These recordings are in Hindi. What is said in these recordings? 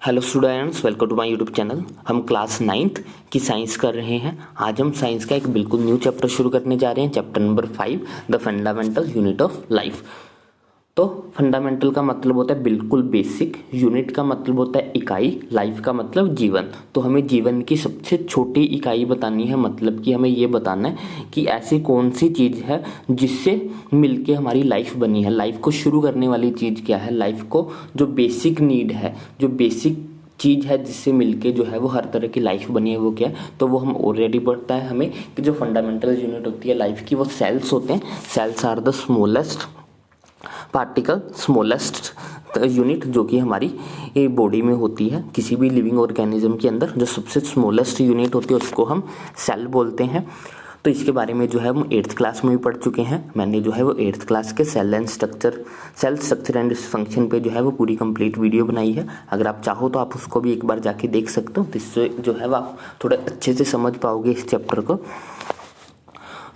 Hello students, welcome to my YouTube channel. हम क्लास 9th की साइंस कर रहे हैं। आज हम साइंस का एक बिल्कुल न्यू चैप्टर शुरू करने जा रहे हैं, chapter number 5, the fundamental unit of life. तो फंडामेंटल का मतलब होता है बिल्कुल बेसिक, यूनिट का मतलब होता है इकाई, लाइफ का मतलब जीवन। तो हमें जीवन की सबसे छोटी इकाई बतानी है, मतलब कि हमें ये बताना है कि ऐसी कौन सी चीज़ है जिससे मिलके हमारी लाइफ बनी है। लाइफ को शुरू करने वाली चीज़ क्या है, लाइफ को जो बेसिक नीड है, जो बेसिक चीज़ है जिससे मिलके जो है वो हर तरह की लाइफ बनी है, वो क्या है। तो वो हम ऑलरेडी पढ़ता है हमें कि जो फंडामेंटल यूनिट होती है लाइफ की, वो सेल्स होते हैं। Cells are the smallest particle, smallest unit जो कि हमारी बॉडी में होती है। किसी भी लिविंग ऑर्गेनिज्म के अंदर जो सबसे स्मॉलेस्ट यूनिट होती है उसको हम सेल बोलते हैं। तो इसके बारे में जो है हम 8th क्लास में भी पढ़ चुके हैं। मैंने जो है वो 8th क्लास के सेल स्ट्रक्चर एंड फंक्शन पे जो है वो पूरी कंप्लीट वीडियो बनाई है। अगर आप चाहो तो आप उसको भी एक बार जाके देख सकते हो, जिससे जो है वो आप थोड़ा अच्छे से समझ पाओगे इस चैप्टर को।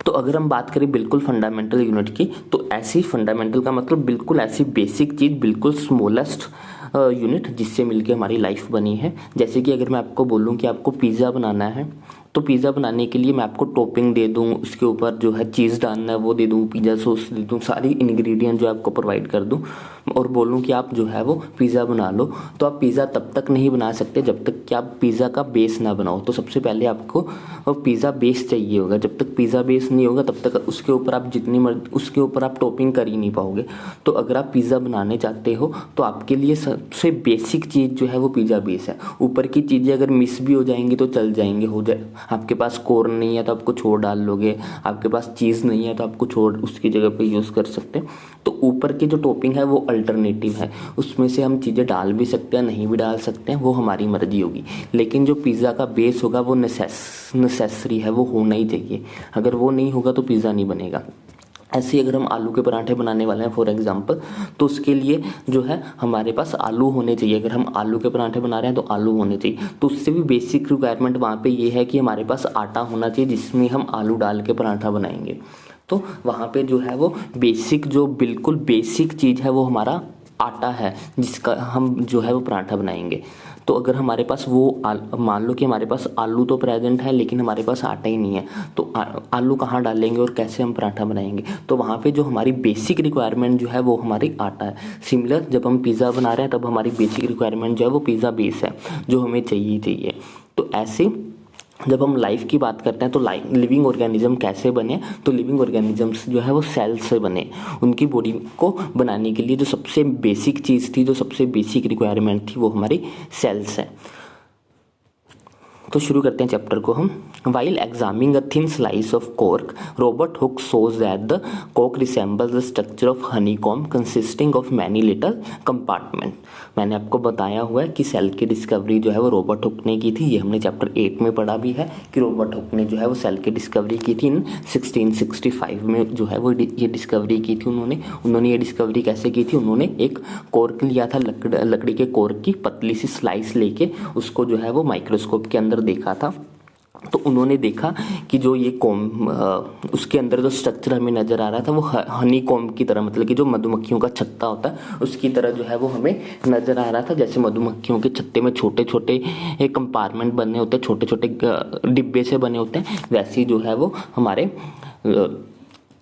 तो अगर हम बात करें बिल्कुल फंडामेंटल यूनिट की, तो ऐसी फंडामेंटल का मतलब बिल्कुल ऐसी बेसिक चीज़, बिल्कुल स्मॉलेस्ट यूनिट जिससे मिलके हमारी लाइफ बनी है। जैसे कि अगर मैं आपको बोलूँ कि आपको पिज़्ज़ा बनाना है, तो पिज़्ज़ा बनाने के लिए मैं आपको टॉपिंग दे दूँ, उसके ऊपर जो है चीज़ डालना है वो दे दूँ, पिज़्ज़ा सॉस दे दूँ, सारी इंग्रेडिएंट जो आपको प्रोवाइड कर दूँ और बोलूँ कि आप जो है वो पिज़्ज़ा बना लो, तो आप पिज़्ज़ा तब तक नहीं बना सकते जब तक कि आप पिज़्ज़ा का बेस ना बनाओ। तो सबसे पहले आपको पिज़्ज़ा बेस चाहिए होगा। जब तक पिज़्ज़ा बेस नहीं होगा तब तक उसके ऊपर आप जितनी मर्जी उसके ऊपर आप टॉपिंग कर ही नहीं पाओगे। तो अगर आप पिज़्ज़ा बनाने चाहते हो तो आपके लिए सबसे बेसिक चीज़ जो है वो पिज़्ज़ा बेस है। ऊपर की चीज़ें अगर मिस भी हो जाएंगी तो चल जाएंगे, हो जाए। आपके पास कॉर्न नहीं है तो आप कुछ और डाल लोगे, आपके पास चीज़ नहीं है तो आप कुछ और उसकी जगह पे यूज़ कर सकते हैं। तो ऊपर की जो टॉपिंग है वो अल्टरनेटिव है, उसमें से हम चीज़ें डाल भी सकते हैं, नहीं भी डाल सकते हैं, वो हमारी मर्जी होगी। लेकिन जो पिज़्ज़ा का बेस होगा वो नेसेसरी है, वो होना ही चाहिए। अगर वो नहीं होगा तो पिज़्ज़ा नहीं बनेगा। ऐसे ही अगर हम आलू के पराठे बनाने वाले हैं फॉर एग्जांपल, तो उसके लिए जो है हमारे पास आलू होने चाहिए। अगर हम आलू के पराठे बना रहे हैं तो आलू होने चाहिए। तो उससे भी बेसिक रिक्वायरमेंट वहाँ पे ये है कि हमारे पास आटा होना चाहिए जिसमें हम आलू डाल के पराठा बनाएंगे। तो वहाँ पे जो है वो बेसिक, जो बिल्कुल बेसिक चीज़ है वो हमारा आटा है जिसका हम जो है वो पराठा बनाएंगे। तो अगर हमारे पास वो मान लो कि हमारे पास आलू तो प्रेजेंट है लेकिन हमारे पास आटा ही नहीं है, तो आलू कहाँ डालेंगे और कैसे हम पराठा बनाएंगे। तो वहाँ पे जो हमारी बेसिक रिक्वायरमेंट जो है वो हमारी आटा है। सिमिलर जब हम पिज़्ज़ा बना रहे हैं तब हमारी बेसिक रिक्वायरमेंट जो है वो पिज़्ज़ा बेस है, जो हमें चाहिए। तो ऐसे जब हम लाइफ की बात करते हैं तो लिविंग ऑर्गेनिज्म कैसे बने, तो लिविंग ऑर्गेनिजम्स जो है वो सेल से बने। उनकी बॉडी को बनाने के लिए जो सबसे बेसिक चीज़ थी, जो सबसे बेसिक रिक्वायरमेंट थी, वो हमारी सेल्स है। तो शुरू करते हैं चैप्टर को हम। While examining a thin slice of cork, Robert Hooke shows that the cork resembles the structure of honeycomb consisting of many little compartment. मैंने आपको बताया हुआ है कि सेल की डिस्कवरी जो है वो रॉबर्ट हुक ने की थी। ये हमने चैप्टर 8 में पढ़ा भी है कि रॉबर्ट हुक ने जो है वो सेल की डिस्कवरी की थी इन 1665 में जो है वो ये डिस्कवरी की थी। उन्होंने ये डिस्कवरी कैसे की थी, उन्होंने एक कॉर्क लिया था, लकड़ी के कॉर्क की पतली सी स्लाइस लेके उसको जो है वो माइक्रोस्कोप के अंदर देखा था। तो उन्होंने देखा कि जो ये उसके अंदर जो स्ट्रक्चर हमें नज़र आ रहा था वो हनी कॉम्ब की तरह, मतलब कि जो मधुमक्खियों का छत्ता होता है उसकी तरह जो है वो हमें नज़र आ रहा था। जैसे मधुमक्खियों के छत्ते में छोटे छोटे कंपार्टमेंट बने होते हैं, छोटे छोटे डिब्बे से बने होते हैं, वैसे ही जो है वो हमारे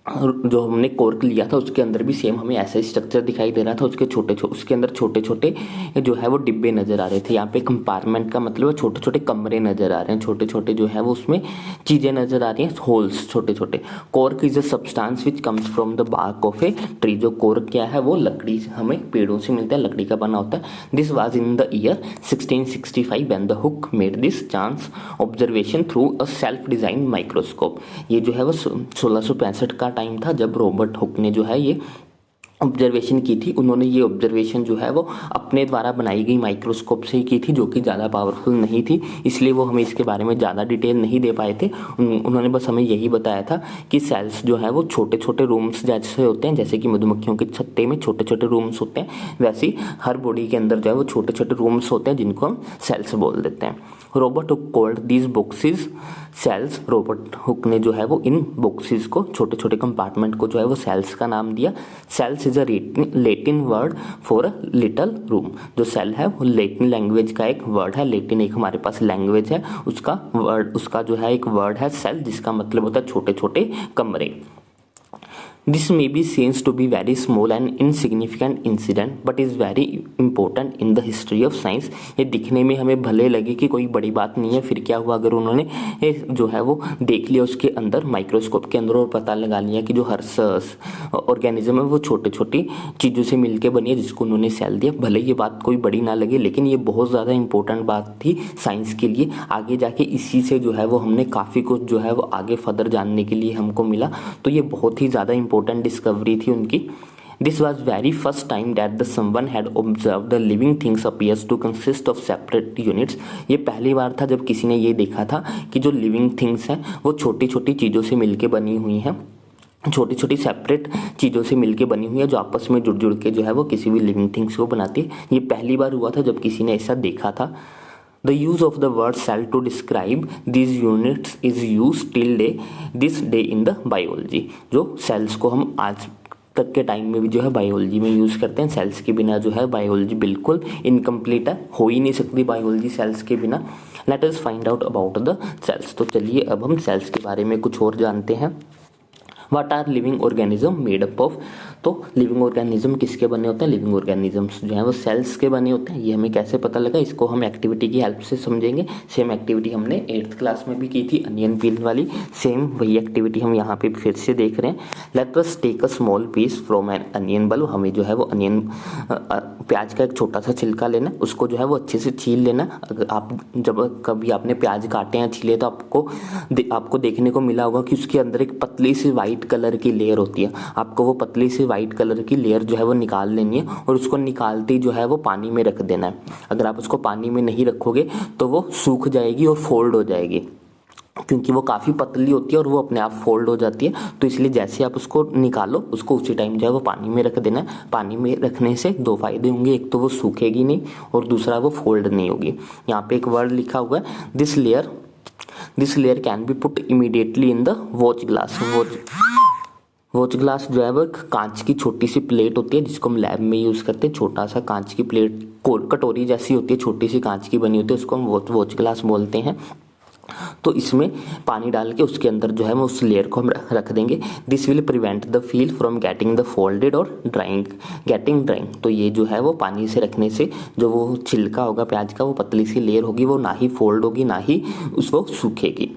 जो हमने कॉर्क लिया था उसके अंदर भी सेम हमें ऐसा ही स्ट्रक्चर दिखाई दे रहा था। उसके अंदर छोटे छोटे जो है वो डिब्बे नज़र आ रहे थे। यहाँ पे कंपार्टमेंट का मतलब छोटे छोटे कमरे नज़र आ रहे हैं, छोटे छोटे जो है वो उसमें चीज़ें नज़र आ रही हैं, होल्स छोटे छोटे। Cork is a substance which comes from the bark of a tree. जो कॉर्क क्या है वो लकड़ी, हमें पेड़ों से मिलता है, लकड़ी का बना होता है। This was in the year 1665 when the hook made this chance observation through a self design microscope. ये जो है वो 1665 का टाइम था जब रॉबर्ट हुक ने जो है ये ऑब्जर्वेशन की थी। उन्होंने ये ऑब्जर्वेशन जो है वो अपने द्वारा बनाई गई माइक्रोस्कोप से ही की थी, जो कि ज़्यादा पावरफुल नहीं थी, इसलिए वो हमें इसके बारे में ज़्यादा डिटेल नहीं दे पाए थे। उन्होंने बस हमें यही बताया था कि सेल्स जो है वो छोटे छोटे रूम्स जैसे होते हैं, जैसे कि मधुमक्खियों के छत्ते में छोटे छोटे रूम्स होते हैं, वैसे ही हर बॉडी के अंदर जो है वो छोटे छोटे रूम्स होते हैं जिनको हम सेल्स बोल देते हैं। Robert Hooke called these boxes cells. Robert Hooke ने जो है वो इन बॉक्सेस को, छोटे छोटे कंपार्टमेंट को जो है वो सेल्स का नाम दिया। Cells is a Latin word for a little room. जो सेल है वो लेटिन लैंग्वेज का एक वर्ड है, लेटिन एक हमारे पास लैंग्वेज है, उसका जो है एक वर्ड है सेल, जिसका मतलब होता है छोटे छोटे कमरे। This may be seems to be very small and insignificant incident but is very important in the history of science। ये दिखने में हमें भले लगे कि कोई बड़ी बात नहीं है, फिर क्या हुआ अगर उन्होंने जो है वो देख लिया उसके अंदर, माइक्रोस्कोप के अंदर, और पता लगा लिया कि जो हर ऑर्गेनिज्म है वो छोटे छोटी चीज़ों से मिलकर बनी है, जिसको उन्होंने सेल दिया। भले ये बात कोई बड़ी ना लगे, लेकिन ये बहुत ज़्यादा इंपॉर्टेंट बात थी साइंस के लिए। आगे जाके इसी से जो है वो हमने काफ़ी कुछ जो है वो आगे फर्दर जानने के लिए हमको मिला। तो ये बहुत ही ज़्यादा इंपॉर्टेंट डिस्कवरी थी उनकी। This was very first time that the someone had observed the living things appears to consist of separate units। ये पहली बार था जब किसी ने ये देखा था कि जो लिविंग थिंग्स हैं वो छोटी छोटी चीज़ों से मिलके बनी हुई हैं, छोटी छोटी सेपरेट चीज़ों से मिलके बनी हुई है, जो आपस में जुड़ जुड़ के जो है वो किसी भी लिविंग थिंग्स को बनाती है। ये पहली बार हुआ था जब किसी ने ऐसा देखा था। The use of the word cell to describe these units is used till this day in the biology। जो सेल्स को हम आज तक के टाइम में भी जो है बायोलॉजी में यूज़ करते हैं। सेल्स के बिना जो है बायोलॉजी बिल्कुल इनकम्प्लीट है, हो ही नहीं सकती बायोलॉजी सेल्स के बिना। Let us find out about the cells. तो चलिए अब हम सेल्स के बारे में कुछ और जानते हैं। What are living organisms made up of. तो लिविंग ऑर्गेनिज्म किसके बने होते हैं? लिविंग ऑर्गेनिजम्स जो हैं वो सेल्स के बने होते हैं। ये हमें कैसे पता लगा, इसको हम एक्टिविटी की हेल्प से समझेंगे। सेम एक्टिविटी हमने 8th क्लास में भी की थी, अनियन पील वाली। सेम वही एक्टिविटी हम यहाँ पे फिर से देख रहे हैं। Let us take a small piece from an onion bulb. हमें जो है वो अनियन प्याज का एक छोटा सा छिलका लेना, उसको जो है वो अच्छे से छील लेना। अगर आप जब कभी आपने प्याज काटे या छीले तो आपको देखने को मिला होगा कि उसके अंदर एक पतली सी वाइट कलर की लेयर होती है। आपको वो पतली सी वाइट कलर की लेयर जो है वो निकाल लेनी है, और उसको निकालते ही जो है वो पानी में रख देना है। अगर आप उसको पानी में नहीं रखोगे तो वो सूख जाएगी और फोल्ड हो जाएगी, क्योंकि वो काफ़ी पतली होती है और वो अपने आप फोल्ड हो जाती है। तो इसलिए जैसे आप उसको निकालो, उसको उसी टाइम जो है वो पानी में रख देना है। पानी में रखने से 2 फायदे होंगे, एक तो वो सूखेगी नहीं और दूसरा वो फोल्ड नहीं होगी। यहाँ पे एक वर्ड लिखा हुआ है, this layer can be put immediately in the watch glass. Watch glass जो है वो एक कांच की छोटी सी प्लेट होती है, जिसको हम लैब में यूज़ करते हैं। छोटा सा कांच की प्लेट, कटोरी जैसी होती है, छोटी सी कांच की बनी होती है, उसको हम वॉच ग्लास बोलते हैं। तो इसमें पानी डाल के उसके अंदर जो है वो उस लेयर को हम रख देंगे। This will prevent the feel from getting the folded और ड्राइंग। तो ये जो है वो पानी से रखने से जो वो छिलका होगा प्याज का, वो पतली सी लेयर होगी, वो ना ही फोल्ड होगी ना ही उसको सूखेगी।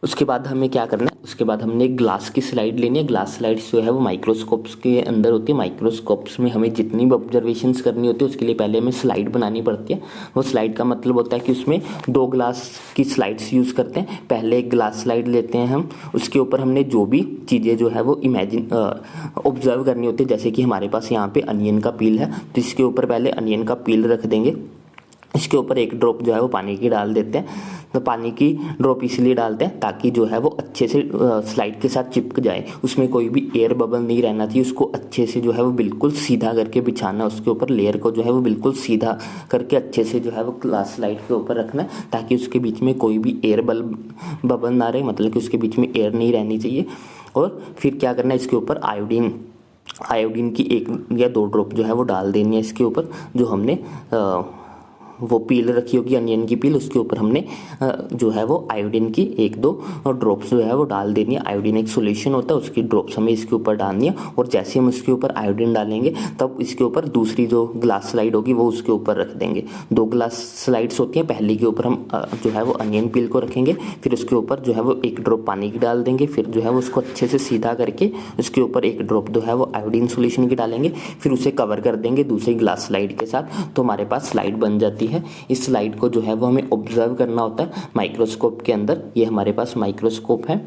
उसके बाद हमें क्या करना है, उसके बाद हमने एक ग्लास की स्लाइड लेनी है। ग्लास स्लाइड जो है वो माइक्रोस्कोप्स के अंदर होती है। माइक्रोस्कोप्स में हमें जितनी भी ऑब्जर्वेशंस करनी होती है उसके लिए पहले हमें स्लाइड बनानी पड़ती है। वो स्लाइड का मतलब होता है कि उसमें 2 ग्लास की स्लाइड्स यूज़ करते हैं। पहले एक ग्लास स्लाइड लेते हैं हम, उसके ऊपर हमने जो भी चीज़ें जो है वो ऑब्जर्व करनी होती है। जैसे कि हमारे पास यहाँ पे अनियन का पील है, तो इसके ऊपर पहले अनियन का पील रख देंगे। इसके ऊपर एक ड्रॉप जो है वो पानी की डाल देते हैं। तो पानी की ड्रॉप इसलिए डालते हैं ताकि जो है वो अच्छे से स्लाइड के साथ चिपक जाए, उसमें कोई भी एयर बबल नहीं रहना चाहिए। उसको अच्छे से जो है वो बिल्कुल सीधा करके बिछाना, उसके ऊपर लेयर को जो है वो बिल्कुल सीधा करके अच्छे से जो है वो ग्लास स्लाइड के ऊपर रखना, ताकि उसके बीच में कोई भी एयर बबल ना रहे, मतलब कि उसके बीच में एयर नहीं रहनी चाहिए। और फिर क्या करना है, इसके ऊपर आयोडीन की 1 या 2 ड्रॉप जो है वो डाल देनी है इसके ऊपर। जो हमने वो पील रखी होगी अनियन की पील, उसके ऊपर हमने जो है वो आयोडीन की 1-2 ड्रॉप्स जो है वो डाल देनी है। आयोडीन एक सॉल्यूशन होता है, उसकी ड्रॉप्स हमें इसके ऊपर डालनी है। और जैसे हम इसके ऊपर आयोडीन डालेंगे तब इसके ऊपर दूसरी जो ग्लास स्लाइड होगी वो उसके ऊपर रख देंगे। 2 ग्लास स्लाइड्स होती हैं, पहले के ऊपर हम जो है वो अनियन पील को रखेंगे, फिर उसके ऊपर जो है वो 1 ड्रॉप पानी की डाल देंगे, फिर जो है वो उसको अच्छे से सीधा करके उसके ऊपर 1 ड्रॉप जो है वो आयोडीन सॉल्यूशन की डालेंगे, फिर उसे कवर कर देंगे दूसरी ग्लास स्लाइड के साथ। तो हमारे पास स्लाइड बन जाती है। इस स्लाइड को जो है वो हमें ऑब्जर्व करना होता है माइक्रोस्कोप के अंदर। ये हमारे पास माइक्रोस्कोप है।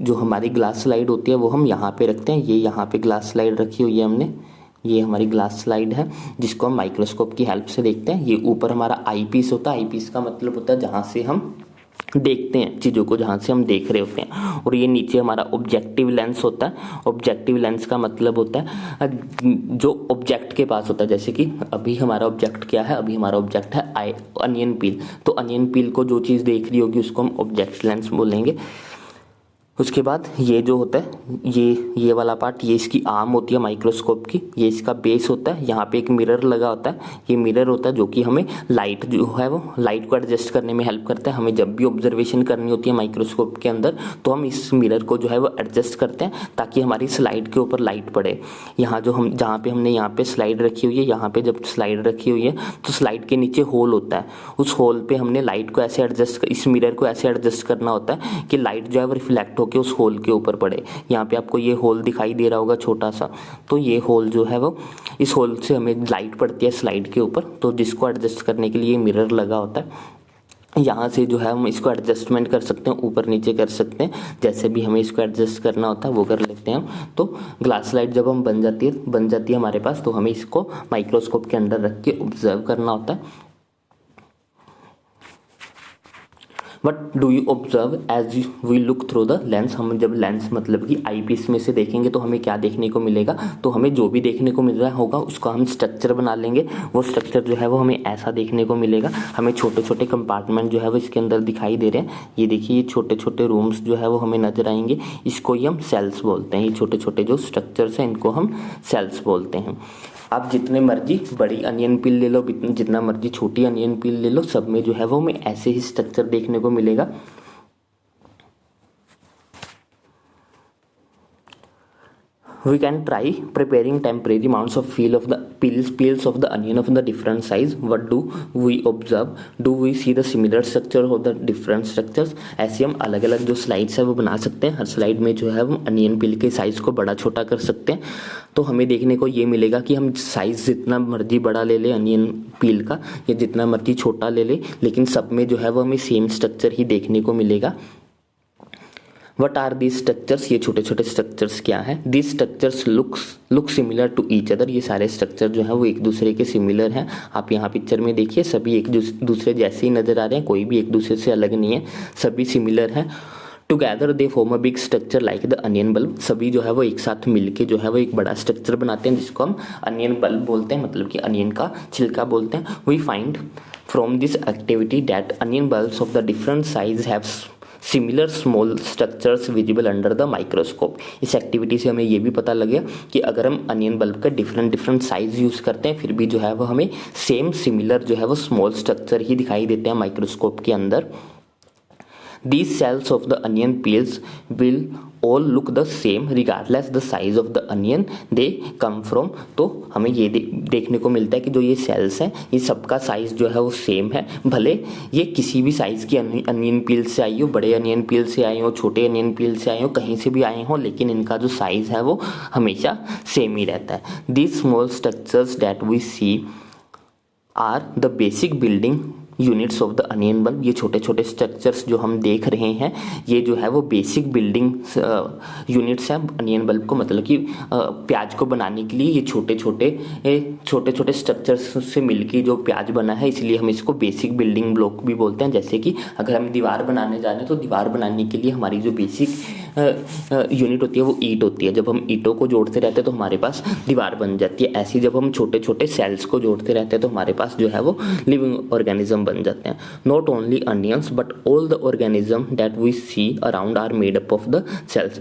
जो हमारी ग्लास स्लाइड होती है वो हम यहाँ पे रखते हैं। ये यहाँ पे ग्लास स्लाइड रखी हुई है हमने, ये हमारी ग्लास स्लाइड है जिसको हम माइक्रोस्कोप की हेल्प से देखते हैं। ये ऊपर हमारा आई पीस होता है। आई पीस का मतलब होता है जहाँ से हम देखते हैं चीज़ों को, जहाँ से हम देख रहे होते हैं। और ये नीचे हमारा ऑब्जेक्टिव लेंस होता है। ऑब्जेक्टिव लेंस का मतलब होता है जो ऑब्जेक्ट के पास होता है। जैसे कि अभी हमारा ऑब्जेक्ट क्या है, अभी हमारा ऑब्जेक्ट है अनियन पील। तो अनियन पील को जो चीज़ देख रही होगी उसको हम ऑब्जेक्ट लेंस बोलेंगे। उसके बाद ये जो होता है ये वाला पार्ट, ये इसकी आर्म होती है माइक्रोस्कोप की, ये इसका बेस होता है, यहाँ पे एक मिरर लगा होता है, ये मिरर होता है जो कि हमें लाइट जो है वो लाइट को एडजस्ट करने में हेल्प करता है। हमें जब भी ऑब्जर्वेशन करनी होती है माइक्रोस्कोप के अंदर तो हम इस मिरर को जो है वो एडजस्ट करते हैं ताकि हमारी स्लाइड के ऊपर लाइट पड़े। यहाँ जो हम जहाँ पे हमने यहाँ पे स्लाइड रखी हुई है, यहाँ पे जब स्लाइड रखी हुई है तो स्लाइड के नीचे होल होता है, उस होल पे हमने लाइट को ऐसे एडजस्ट, इस मिरर को ऐसे एडजस्ट करना होता है कि लाइट जो है वो रिफ्लेक्ट होकर उस होल के ऊपर पड़े। यहाँ पे आपको ये होल दिखाई दे रहा होगा छोटा सा, तो ये होल जो है वो इस होल से हमें लाइट पड़ती है स्लाइड के ऊपर, तो जिसको एडजस्ट करने के लिए मिरर लगा होता है। यहाँ से जो है हम इसको एडजस्टमेंट कर सकते हैं, ऊपर नीचे कर सकते हैं, जैसे भी हमें इसको एडजस्ट करना होता है वो कर लेते हैं हम। तो ग्लास स्लाइड जब हम बन जाती है हमारे पास, तो हमें इसको माइक्रोस्कोप के अंदर रख के ऑब्जर्व करना होता है। What do you observe as we look through the lens. हम जब लेंस मतलब कि आई पीस में से देखेंगे तो हमें क्या देखने को मिलेगा, तो हमें जो भी देखने को मिल रहा होगा उसका हम स्ट्रक्चर बना लेंगे। वो स्ट्रक्चर जो है वो हमें ऐसा देखने को मिलेगा। हमें छोटे छोटे कंपार्टमेंट जो है वो इसके अंदर दिखाई दे रहे हैं। ये देखिए, ये छोटे छोटे रूम्स जो है वो हमें नजर आएंगे, इसको ही हम सेल्स बोलते हैं। ये छोटे छोटे जो स्ट्रक्चर्स हैं इनको हम सेल्स बोलते हैं। आप जितने मर्जी बड़ी अनियन पील ले लो, जितना मर्जी छोटी अनियन पील ले लो, सब में जो है वो हमें ऐसे ही स्ट्रक्चर देखने को मिलेगा। We can try preparing temporary amounts of peels of the onion of the different size. What do we observe? Do we see the similar structure of the different structures? ऐसे हम अलग अलग जो स्लाइड्स है वो बना सकते हैं। हर स्लाइड में जो है हम अनियन पील के साइज को बड़ा छोटा कर सकते हैं। तो हमें देखने को ये मिलेगा कि हम साइज जितना मर्जी बड़ा ले ले अनियन पील का, या जितना मर्जी छोटा ले ले, लेकिन सब में जो है वो हमें सेम स्ट्रक्चर ही देखने को मिलेगा। वट आर दीज स्ट्रक्चर्स, ये छोटे छोटे स्ट्रक्चर्स क्या है। These structures look similar to each other, ये सारे स्ट्रक्चर जो है वो एक दूसरे के सिमिलर हैं। आप यहाँ पिक्चर में देखिए, सभी एक दूसरे जैसे ही नजर आ रहे हैं, कोई भी एक दूसरे से अलग नहीं है, सभी सिमिलर हैं। Together they form a big structure like the onion bulb, सभी जो है वो एक साथ मिलके जो है वो एक बड़ा स्ट्रक्चर बनाते हैं जिसको हम अनियन बल्ब बोलते हैं, मतलब कि अनियन का छिलका बोलते हैं। We find from this activity that onion bulbs of the different size have similar small structures visible under the microscope. इस एक्टिविटी से हमें ये भी पता लग गया कि अगर हम अनियन बल्ब का डिफरेंट साइज यूज़ करते हैं फिर भी जो है वो हमें सेम सिमिलर जो है वो स्मॉल स्ट्रक्चर ही दिखाई देते हैं माइक्रोस्कोप के अंदर। These cells of the onion peels will all look the same regardless the size of the onion they come from। तो हमें ये देखने को मिलता है कि जो ये सेल्स हैं ये सबका साइज जो है वो सेम है, भले ये किसी भी साइज की अनियन पील से आई हो, बड़े अनियन पील से आए हो, छोटे अनियन पील से आए हो, कहीं से भी आए हो, लेकिन इनका जो साइज है वो हमेशा सेम ही रहता है। These small structures that we see are the basic building units of the onion bulb. ये छोटे छोटे स्ट्रक्चर्स जो हम देख रहे हैं ये जो है वो बेसिक बिल्डिंग यूनिट्स हैं अनियन बल्ब को, मतलब कि प्याज को बनाने के लिए ये छोटे छोटे स्ट्रक्चर्स से मिलकर जो प्याज बना है, इसलिए हम इसको बेसिक बिल्डिंग ब्लॉक भी बोलते हैं। जैसे कि अगर हम दीवार बनाने जा रहे हैं तो दीवार बनाने के लिए हमारी जो बेसिक यूनिट होती है वो ईंट होती है। जब हम ईंटों को जोड़ते रहते हैं तो हमारे पास दीवार बन जाती है। ऐसे जब हम छोटे छोटे सेल्स को जोड़ते रहते हैं तो हमारे पास जो है वो लिविंग ऑर्गेनिज्म बन जाते हैं। Not only onions but all the organisms that we see around are made up of the cells.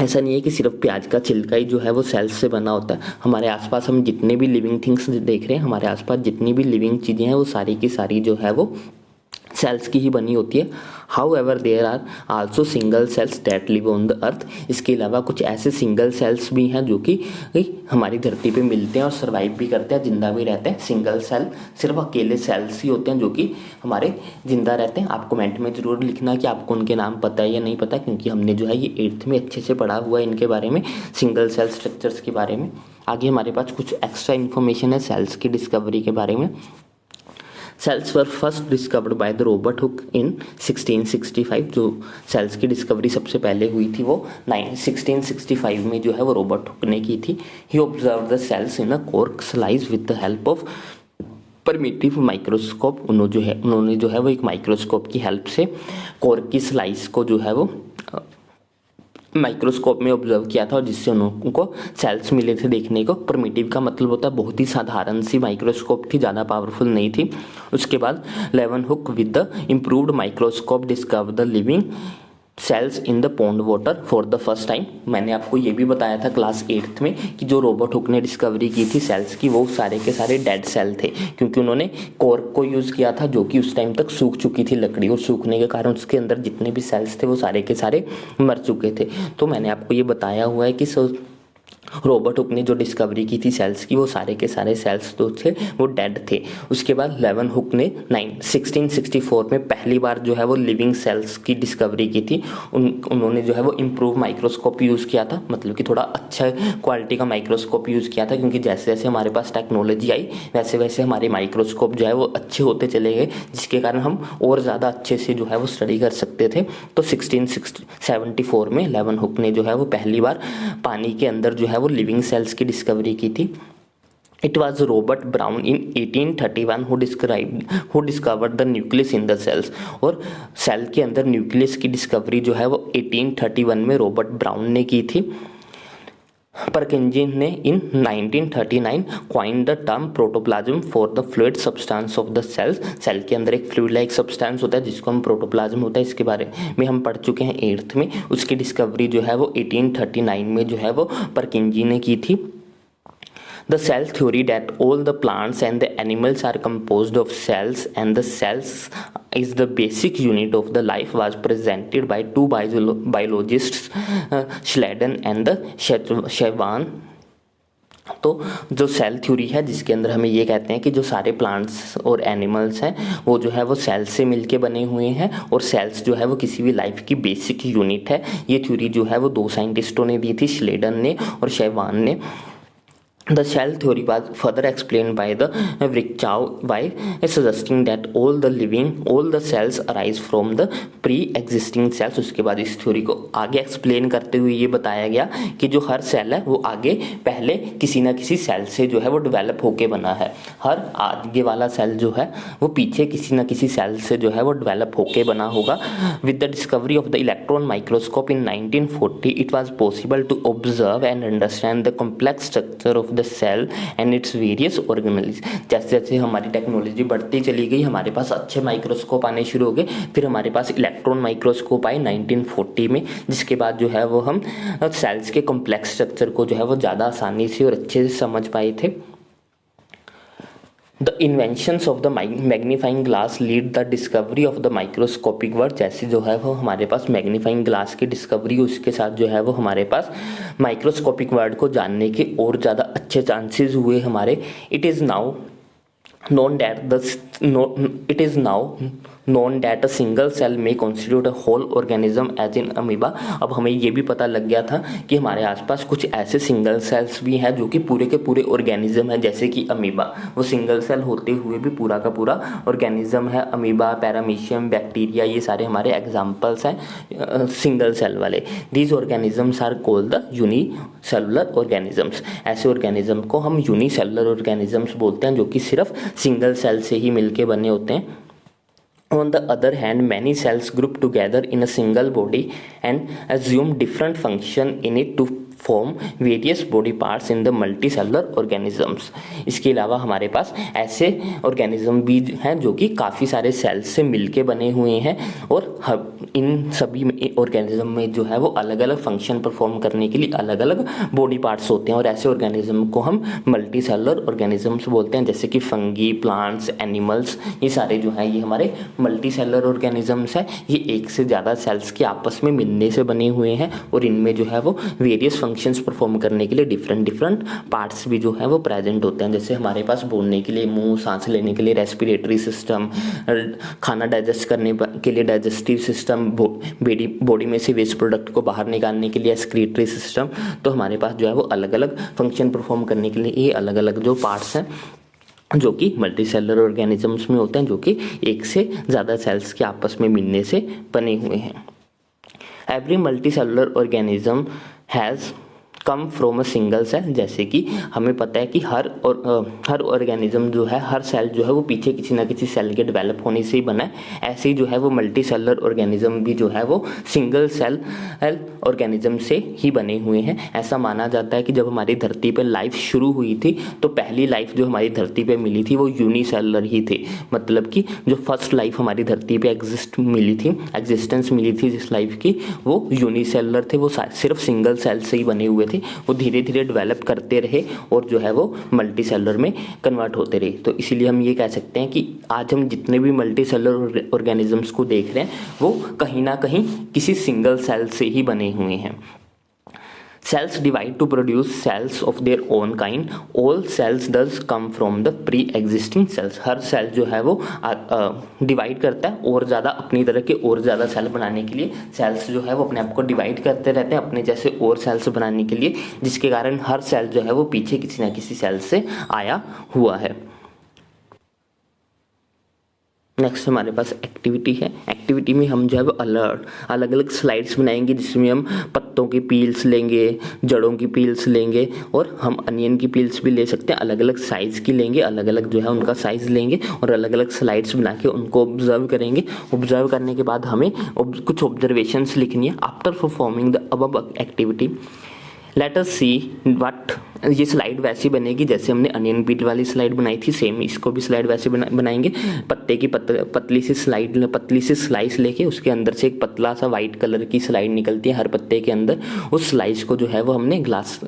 ऐसा नहीं है कि सिर्फ प्याज का छिलका ही जो है वो सेल्स से बना होता है। हमारे आसपास हम जितने भी लिविंग थिंग्स देख रहे हैं, हमारे आसपास जितनी भी लिविंग चीज़ें हैं वो सारी की सारी जो है वो सेल्स की ही बनी होती है। However there are also single cells that live on the earth. इसके अलावा कुछ ऐसे सिंगल सेल्स भी हैं जो कि हमारी धरती पे मिलते हैं और सर्वाइव भी करते हैं, जिंदा भी रहते हैं। सिंगल सेल सिर्फ अकेले सेल्स ही होते हैं जो कि हमारे जिंदा रहते हैं। आप कमेंट में ज़रूर लिखना कि आपको उनके नाम पता है या नहीं पता, क्योंकि हमने जो है ये 8th में अच्छे से पढ़ा हुआ है इनके बारे में, सिंगल सेल स्ट्रक्चर्स के बारे में। आगे हमारे पास कुछ एक्स्ट्रा इन्फॉर्मेशन है सेल्स की डिस्कवरी के बारे में। Cells were first discovered by the Robert Hooke in 1665। जो सेल्स की डिस्कवरी सबसे पहले हुई थी वो 1665 में जो है वो रॉबर्ट हुक ने की थी। He observe the cells in a cork slice with the help of primitive microscope. उन्होंने जो है वो एक माइक्रोस्कोप की हेल्प से कॉर्क की स्लाइस को जो है वो माइक्रोस्कोप में ऑब्जर्व किया था और जिससे उनको सेल्स मिले थे देखने को। परमिटिव का मतलब होता है बहुत ही साधारण सी माइक्रोस्कोप थी, ज़्यादा पावरफुल नहीं थी। उसके बाद Leeuwenhoek with the improved microscope discover the living cells in the pond water for the first time. मैंने आपको ये भी बताया था क्लास 8th में कि जो रॉबर्ट हुक ने डिस्कवरी की थी सेल्स की, वो सारे के सारे डेड सेल थे, क्योंकि उन्होंने कॉर्क को यूज़ किया था जो कि उस टाइम तक सूख चुकी थी लकड़ी, और सूखने के कारण उसके अंदर जितने भी सेल्स थे वो सारे के सारे मर चुके थे। तो मैंने आपको ये बताया हुआ है कि रॉबर्ट हुक ने जो डिस्कवरी की थी सेल्स की, वो सारे के सारे सेल्स जो थे वो डेड थे। उसके बाद लेवन हुक ने 1664 में पहली बार जो है वो लिविंग सेल्स की डिस्कवरी की थी। उन्होंने जो है वो इम्प्रूव माइक्रोस्कोप यूज़ किया था, मतलब कि थोड़ा अच्छा क्वालिटी का माइक्रोस्कोप यूज़ किया था, क्योंकि जैसे जैसे हमारे पास टेक्नोलॉजी आई वैसे वैसे हमारे माइक्रोस्कोप जो है वो अच्छे होते चले गए, जिसके कारण हम और ज़्यादा अच्छे से जो है वो स्टडी कर सकते थे। तो 1674 में लेवन हुक ने जो है वो पहली बार पानी के अंदर जो है वो लिविंग सेल्स की डिस्कवरी की थी। It was Robert Brown in 1831 who discovered the nucleus in the cells। और सेल के अंदर न्यूक्लियस की डिस्कवरी जो है वो 1831 में रॉबर्ट ब्राउन ने की थी। परकिंजी ने in 1939 coined the term protoplasm for the fluid substance of the cells. Cell के अंदर एक फ्लूइड लाइक सब्सटेंस होता है जिसको हम प्रोटोप्लाज्म होता है, इसके बारे में हम पढ़ चुके हैं 8th में। उसकी डिस्कवरी जो है वो 1839 में जो है वो परकिंजी ने की थी। The cell theory that all the plants and the animals are composed of cells and the cells is the basic unit of the life was presented by two biologists, Schleiden and Shevwan। तो जो सेल थ्योरी है जिसके अंदर हमें ये कहते हैं कि जो सारे प्लांट्स और एनिमल्स हैं वो जो है वो सेल्स से मिलके बने हुए हैं, और सेल्स जो है वो किसी भी लाइफ की बेसिक यूनिट है। ये थ्योरी जो है वो दो साइंटिस्टों ने दी थी, श्लेडन ने और शेवान ने। The cell theory was further explained by the Virchow by suggesting that all the cells arise from the pre-existing cells। उसके बाद इस थ्योरी को आगे एक्सप्लेन करते हुए ये बताया गया कि जो हर सेल है वो आगे पहले किसी ना किसी सेल से जो है वो डेवलप होके बना है। हर आगे वाला सेल जो है वो पीछे किसी ना किसी सेल से जो है वो डेवलप होके बना होगा। With the discovery of the electron microscope in 1940 it was possible to observe and understand the complex structure of the cell and its various organelles. जैसे जैसे हमारी टेक्नोलॉजी बढ़ती चली गई, हमारे पास अच्छे माइक्रोस्कोप आने शुरू हो गए, फिर हमारे पास इलेक्ट्रॉन माइक्रोस्कोप आए 1940 में, जिसके बाद जो है वो हम सेल्स के कॉम्प्लेक्स स्ट्रक्चर को जो है वो ज़्यादा आसानी से और अच्छे से समझ पाए थे। The inventions of the magnifying glass lead the discovery of the microscopic world। जैसे जो है वो हमारे पास मैग्नीफाइंग ग्लास की डिस्कवरी, उसके साथ जो है वो हमारे पास माइक्रोस्कोपिक वर्ल्ड को जानने के और ज़्यादा अच्छे चांसेस हुए हमारे। It is now known that a single cell may constitute a whole organism as in amoeba। अब हमें ये भी पता लग गया था कि हमारे आसपास कुछ ऐसे सिंगल सेल्स भी हैं जो कि पूरे के पूरे ऑर्गेनिज्म है, जैसे कि अमीबा। वो सिंगल सेल होते हुए भी पूरा का पूरा ऑर्गेनिज्म है। अमीबा, पैरामीशियम, बैक्टीरिया, ये सारे हमारे एग्जाम्पल्स हैं सिंगल सेल वाले। These organisms are called the unicellular organisms. ऐसे ऑर्गेनिज्म को हम यूनिसेलुलर ऑर्गेनिजम्स बोलते हैं जो कि सिर्फ सिंगल सेल से ही मिलके बने होते हैं। On the other hand, many cells group together in a single body and assume different function in it to form various body parts in the multicellular organisms. इसके अलावा हमारे पास ऐसे ऑर्गेनिज्म भी हैं जो कि काफ़ी सारे सेल्स से मिलके बने हुए हैं, और इन सभी ऑर्गेनिज्म में जो है वो अलग अलग फंक्शन परफॉर्म करने के लिए अलग अलग बॉडी पार्ट्स होते हैं, और ऐसे ऑर्गेनिज्म को हम मल्टीसेलुलर ऑर्गेनिजम्स बोलते हैं, जैसे कि फंगी, प्लांट्स, एनिमल्स। ये सारे जो हैं ये हमारे मल्टीसेलुलर ऑर्गेनिजम्स हैं। ये एक से ज़्यादा सेल्स के आपस में मिलने से बने हुए हैं, और इनमें जो है वो वेरियस फंक्शंस परफॉर्म करने के लिए डिफरेंट पार्ट्स भी जो है वो प्रेजेंट होते हैं। जैसे हमारे पास बोलने के लिए मुंह, सांस लेने के लिए रेस्पिरेटरी सिस्टम, खाना डाइजेस्ट करने के लिए डाइजेस्टिव सिस्टम, बॉडी में से वेस्ट प्रोडक्ट को बाहर निकालने के लिए एक्सक्रीटरी सिस्टम। तो हमारे पास जो है वो अलग अलग फंक्शन परफॉर्म करने के लिए ये अलग अलग जो पार्ट्स हैं जो कि मल्टीसेलुलर ऑर्गेनिजम्स में होते हैं, जो कि एक से ज़्यादा सेल्स के आपस में मिलने से बने हुए हैं। Every multicellular organism has come from a single cell. जैसे कि हमें पता है कि हर ऑर्गेनिज्म जो है, हर सेल जो है वो पीछे किसी ना किसी सेल के डेवलप होने से ही बना है। ऐसे ही जो है वो मल्टी सेलर ऑर्गेनिज्म भी जो है वो सिंगल सेल ऑर्गेनिज्म से ही बने हुए हैं। ऐसा माना जाता है कि जब हमारी धरती पर लाइफ शुरू हुई थी तो पहली लाइफ जो हमारी धरती पे मिली थी वो यूनिसेलर ही थी। मतलब कि जो फर्स्ट लाइफ हमारी धरती पे एग्जिस्टेंस मिली थी जिस लाइफ की, वो यूनिसेलर थे, वो सिर्फ सिंगल सेल से ही बने हुए थे। वो धीरे धीरे डेवलप करते रहे और जो है वो मल्टी सेलर में कन्वर्ट होते रहे। तो इसीलिए हम ये कह सकते हैं कि आज हम जितने भी मल्टी सेलर ऑर्गेनिजम्स को देख रहे हैं वो कहीं ना कहीं किसी सिंगल सेल से ही बने हुए हैं। Cells divide to produce cells of their own kind. All cells does come from the pre-existing cells. हर सेल जो है वो डिवाइड करता है और ज़्यादा अपनी तरह के और ज़्यादा सेल बनाने के लिए सेल्स जो है वो अपने आप को डिवाइड करते रहते हैं अपने जैसे और सेल्स बनाने के लिए, जिसके कारण हर सेल जो है वो पीछे किसी ना किसी सेल से आया हुआ है। नेक्स्ट हमारे पास एक्टिविटी है। एक्टिविटी में हम जो है वो अलग अलग स्लाइड्स बनाएंगे जिसमें हम पत्तों की पील्स लेंगे, जड़ों की पील्स लेंगे और हम अनियन की पील्स भी ले सकते हैं। अलग अलग साइज़ की लेंगे, अलग अलग जो है उनका साइज़ लेंगे और अलग अलग स्लाइड्स बना के उनको ऑब्जर्व करेंगे। ऑब्जर्व करने के बाद हमें कुछ ऑब्जर्वेशंस लिखनी है। After performing the above activity late us see what, ये स्लाइड वैसी बनेगी जैसे हमने अनियन पील वाली स्लाइड बनाई थी, सेम इसको भी स्लाइड वैसे बनाएंगे। पत्ते की पतली सी स्लाइस लेके उसके अंदर से एक पतला सा वाइट कलर की स्लाइड निकलती है हर पत्ते के अंदर। उस स्लाइस को जो है वो हमने ग्लास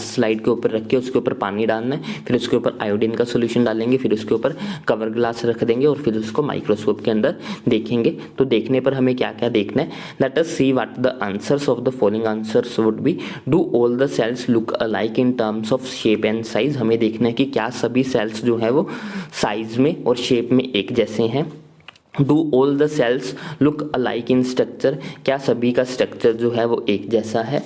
स्लाइड के ऊपर रख के उसके ऊपर पानी डालना है, फिर उसके ऊपर आयोडीन का सोल्यूशन डालेंगे, फिर उसके ऊपर कवर ग्लास रख देंगे और फिर उसको माइक्रोस्कोप के अंदर देखेंगे। तो देखने पर हमें क्या क्या देखना है, let us see what the answers of the following answers would be. Do all the cells look alike in terms of shape and size. हमें देखना है कि क्या सभी सेल्स जो है वो साइज में और शेप में एक जैसे हैं। Do all the cells look alike in structure, क्या सभी का स्ट्रक्चर जो है वो एक जैसा है।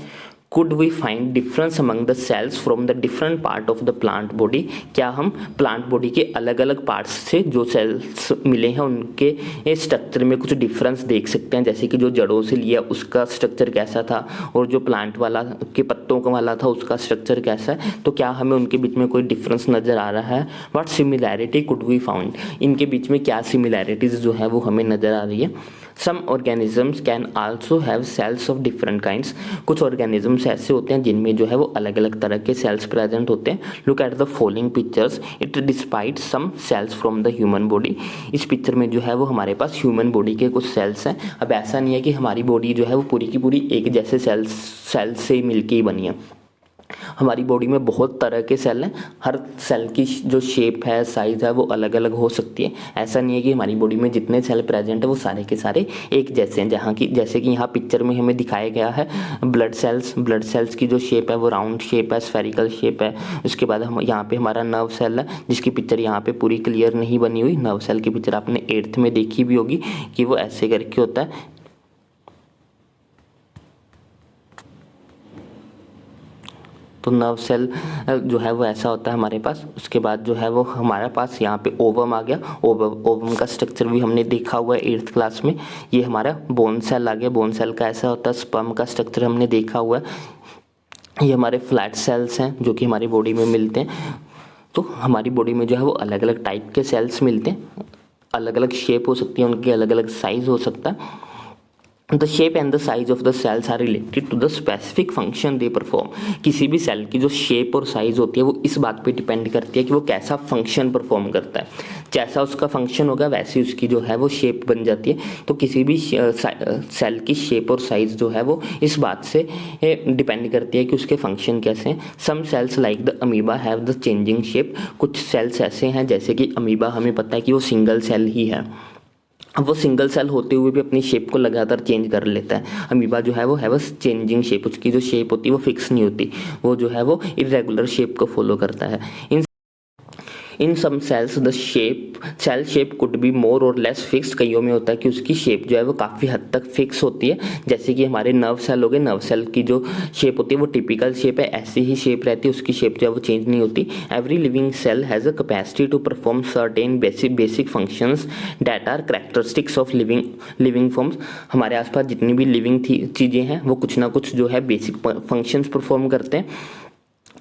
Could we find difference among the cells from the different part of the plant body, क्या हम प्लांट बॉडी के अलग अलग पार्ट्स से जो सेल्स मिले हैं उनके स्ट्रक्चर में कुछ डिफरेंस देख सकते हैं। जैसे कि जो जड़ों से लिया उसका स्ट्रक्चर कैसा था और जो प्लांट वाला के पत्तों का वाला था उसका स्ट्रक्चर कैसा है, तो क्या हमें उनके बीच में कोई डिफरेंस नज़र आ रहा है। What similarity could we found, इनके बीच में क्या सिमिलैरिटीज़ जो है वो हमें नज़र आ रही है। Some organisms can also have cells of different kinds, कुछ ऑर्गेनिजम्स ऐसे होते हैं जिनमें जो है वो अलग अलग तरह के सेल्स प्रेजेंट होते हैं। Look at the following pictures, it despite some cells from the human body. इस पिक्चर में जो है वो हमारे पास ह्यूमन बॉडी के कुछ सेल्स हैं। अब ऐसा नहीं है कि हमारी बॉडी जो है वो पूरी की पूरी एक जैसे सेल्स से मिलके ही बनी है। हमारी बॉडी में बहुत तरह के सेल हैं, हर सेल की जो शेप है साइज है वो अलग अलग हो सकती है। ऐसा नहीं है कि हमारी बॉडी में जितने सेल प्रेजेंट है वो सारे के सारे एक जैसे हैं। जैसे कि यहाँ पिक्चर में हमें दिखाया गया है ब्लड सेल्स की जो शेप है वो राउंड शेप है, स्फेरिकल शेप है। उसके बाद हम यहाँ पे हमारा नर्व सेल है जिसकी पिक्चर यहाँ पे पूरी क्लियर नहीं बनी हुई। नर्व सेल की पिक्चर आपने 8th में देखी भी होगी कि वो ऐसे करके होता है। तो नर्व सेल जो है वो ऐसा होता है हमारे पास। उसके बाद जो है वो हमारे पास यहाँ पे ओवम आ गया। ओवम का स्ट्रक्चर भी हमने देखा हुआ है 8th क्लास में। ये हमारा बोन सेल आ गया। बोन सेल का ऐसा होता है। स्पर्म का स्ट्रक्चर हमने देखा हुआ है। ये हमारे फ्लैट सेल्स हैं जो कि हमारी बॉडी में मिलते हैं। तो हमारी बॉडी में जो है वो अलग अलग टाइप के सेल्स मिलते हैं, अलग अलग शेप हो सकती है, उनके अलग अलग साइज हो सकता है। The shape and the size of the cells are related to the specific function they perform. किसी भी सेल की जो शेप और साइज होती है वो इस बात पे डिपेंड करती है कि वो कैसा फंक्शन परफॉर्म करता है। जैसा उसका फंक्शन होगा वैसी उसकी जो है वो शेप बन जाती है। तो किसी भी सेल की शेप और साइज जो है वो इस बात से डिपेंड करती है कि उसके फंक्शन कैसे हैं। Some cells like the amoeba have the changing shape. कुछ सेल्स ऐसे हैं जैसे कि अमीबा, हमें पता है कि वो सिंगल सेल ही है। अब वो सिंगल सेल होते हुए भी अपनी शेप को लगातार चेंज कर लेता है। अमीबा जो है वो चेंजिंग शेप, उसकी जो शेप होती है वो फिक्स नहीं होती, वो जो है वो इरेगुलर शेप को फॉलो करता है। In some cells the cell shape could be more और लेस फिक्स्ड, कईयों में होता है कि उसकी शेप जो है वो काफ़ी हद तक फिक्स होती है, जैसे कि हमारे नर्व सेल हो गए, नर्व सेल की जो शेप होती है वो टिपिकल शेप है, ऐसी ही शेप रहती है, उसकी शेप जो है वो चेंज नहीं होती। Every living cell has a capacity to perform certain basic functions that are characteristics of living forms. हमारे आसपास जितनी भी लिविंग चीज़ें हैं वो कुछ ना कुछ जो है बेसिक फंक्शंस परफॉर्म करते हैं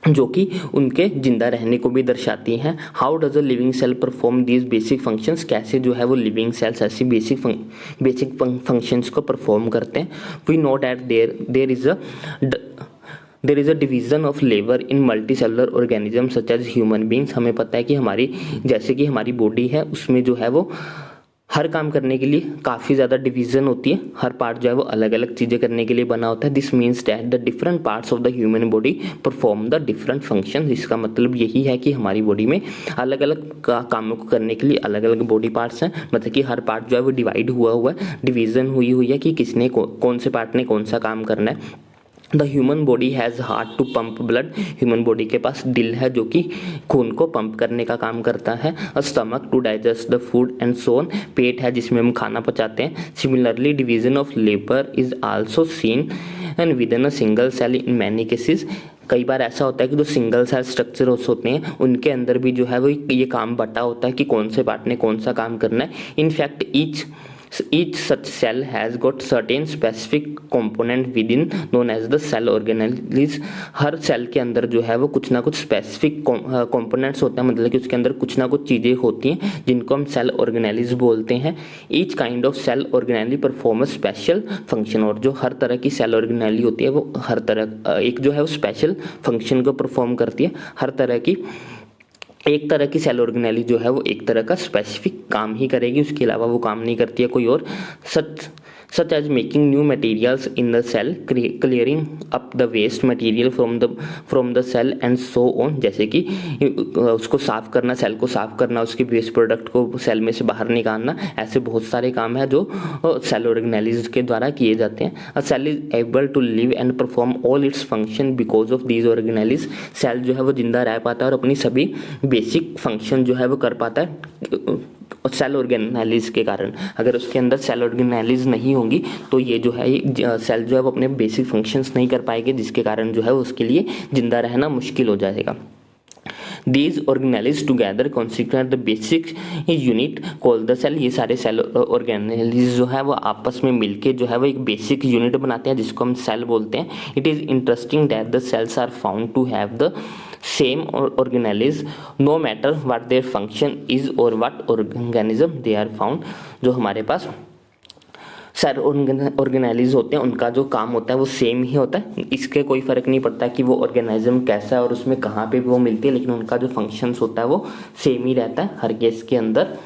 जो कि उनके जिंदा रहने को भी दर्शाती हैं। How does a living cell perform these basic functions, कैसे जो है वो लिविंग सेल्स ऐसी बेसिक फंक्शंस को परफॉर्म करते हैं। We know that there is a division of labour in multicellular organism such as human beings. हमें पता है कि हमारी बॉडी है उसमें जो है वो हर काम करने के लिए काफ़ी ज़्यादा डिवीज़न होती है, हर पार्ट जो है वो अलग अलग चीज़ें करने के लिए बना होता है। This means that the different parts of the human body perform the different function. इसका मतलब यही है कि हमारी बॉडी में अलग अलग कामों को करने के लिए अलग अलग बॉडी पार्ट्स हैं, मतलब कि हर पार्ट जो है वो डिवाइड हुआ है, डिवीज़न हुई है कि किसने कौन से पार्ट ने कौन सा काम करना है। The human body has heart to pump blood, human body के पास दिल है जो कि खून को पंप करने का काम करता है। A stomach to digest the food and so on, पेट है जिसमें हम खाना पचाते हैं। Similarly division of labour is also seen and within a single cell in many cases. कई बार ऐसा होता है कि जो सिंगल सेल स्ट्रक्चर्स होते हैं उनके अंदर भी जो है वो ये काम बटा होता है कि कौन से पार्ट ने कौन सा काम करना है। In fact each such cell has got certain specific component within known as the cell organelles। हर सेल के अंदर जो है वो कुछ ना कुछ स्पेसिफिक कंपोनेंट्स होते हैं, मतलब कि उसके अंदर कुछ ना कुछ चीज़ें होती हैं जिनको हम सेल ऑर्गेनेलिज बोलते हैं। Each kind of cell organelle perform a special function, और जो हर तरह की सेल ऑर्गेनेली होती है वो हर तरह एक जो है वो स्पेशल फंक्शन को परफॉर्म करती है। एक तरह की सेल ऑर्गेनेली जो है वो एक तरह का स्पेसिफिक काम ही करेगी, उसके अलावा वो काम नहीं करती है कोई और। such as making new materials in the cell, clearing up the waste material from the cell and so on, जैसे कि उसको साफ करना, सेल को साफ करना, उसके वेस्ट प्रोडक्ट को सेल में से बाहर निकालना, ऐसे बहुत सारे काम है जो सेल ऑर्गेनेलिज के द्वारा किए जाते हैं। A cell is able to live and perform all its function because of these organelles. Cell जो है वो जिंदा रह पाता है और अपनी सभी बेसिक फंक्शन जो है वो कर पाता है सेल ऑर्गेनेलिज के कारण। अगर उसके अंदर सेल ऑर्गेनेलिज नहीं होंगी तो ये जो है सेल जो है वो अपने बेसिक फंक्शंस नहीं कर पाएंगे, जिसके कारण जो है उसके लिए जिंदा रहना मुश्किल हो जाएगा। These organelles together constitute the basic unit called the cell। ये सारे सेल ऑर्गेनेल्स जो है वो आपस में मिलके जो है वो एक बेसिक यूनिट बनाते हैं जिसको हम सेल बोलते हैं। It is interesting that the cells are found to have the same organelles no matter what their function is और what organism they are found. जो हमारे पास सेल ऑर्गेनेलिज होते हैं उनका जो काम होता है वो सेम ही होता है, इसके कोई फ़र्क नहीं पड़ता कि वो ऑर्गेनिज्म कैसा है और उसमें कहाँ पे वो मिलती है, लेकिन उनका जो फंक्शंस होता है वो सेम ही रहता है हर केस के अंदर।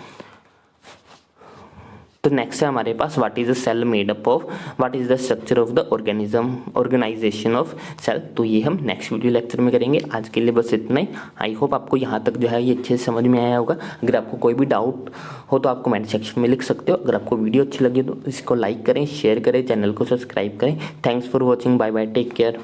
तो नेक्स्ट है हमारे पास what is a cell made up of, what is the structure of the organisation of cell. तो ये हम नेक्स्ट वीडियो लेक्चर में करेंगे। आज के लिए बस इतना ही। आई होप आपको यहाँ तक जो है ये अच्छे से समझ में आया होगा। अगर आपको कोई भी डाउट हो तो आप कमेंट सेक्शन में लिख सकते हो। अगर आपको वीडियो अच्छी लगी तो इसको लाइक करें, शेयर करें, चैनल को सब्सक्राइब करें। Thanks for watching, bye bye, take care.